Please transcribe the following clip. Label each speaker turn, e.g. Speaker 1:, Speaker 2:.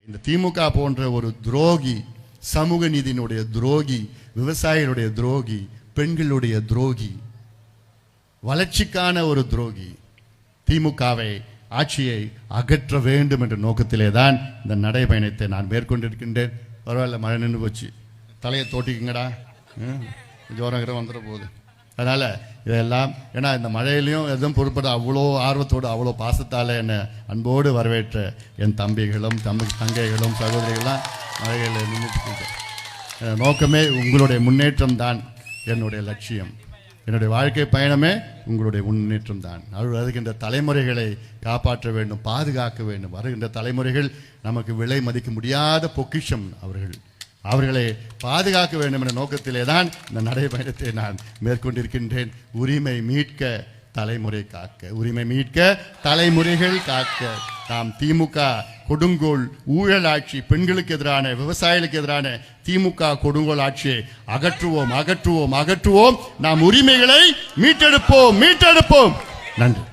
Speaker 1: இந்த திமுக போன்ற ஒரு துரோகி, சமூக நீதியினுடைய துரோகி, விவசாயிகளுடைய துரோகி, பெண்களுடைய துரோகி, வளர்ச்சிக்கான ஒரு துரோகி திமுகவை ஆட்சியை அகற்ற வேண்டும் என்ற நோக்கத்திலே தான் இந்த நடைபயணத்தை நான் மேற்கொண்டிருக்கின்றேன். பரவாயில்ல, மழை நின்று போச்சு, தலையை தோட்டிக்குங்கடா, ஜோரங்கிற வந்துட போகுது. அதனால் இதெல்லாம் ஏன்னா இந்த மழையிலையும் எதுவும் பொறுப்பட அவ்வளோ ஆர்வத்தோடு அவ்வளோ பாசத்தால் என்னை அன்போடு வரவேற்ற என் தம்பிகளும் தங்கைகளும் சகோதரிகள்லாம் மழையில் நின்றுட்டு நோக்கமே உங்களுடைய முன்னேற்றம் தான் என்னுடைய லட்சியம். என்னுடைய வாழ்க்கை பயணமே உங்களுடைய முன்னேற்றம் தான். வருகின்ற தலைமுறைகளை காப்பாற்ற வேண்டும், பாதுகாக்க வேண்டும். வருகின்ற தலைமுறைகள் நமக்கு விலை மதிக்க முடியாத பொக்கிஷம். அவர்களை பாதுகாக்க வேண்டும் என்ற நோக்கத்திலே தான் இந்த நடைபயணத்தை நான் மேற்கொண்டிருக்கின்றேன். உரிமை மீட்க தலைமுறை காக்க, உரிமை மீட்க தலைமுறைகள் காக்க. நாம் திமுக கொடுங்கோல் ஊழல் ஆட்சி, பெண்களுக்கு எதிரான, விவசாயிகளுக்கு எதிரான திமுக கொடுங்கோல் ஆட்சியை அகற்றுவோம், அகற்றுவோம், அகற்றுவோம். நாம் உரிமைகளை மீட்டெடுப்போம், மீட்டெடுப்போம். நன்றி.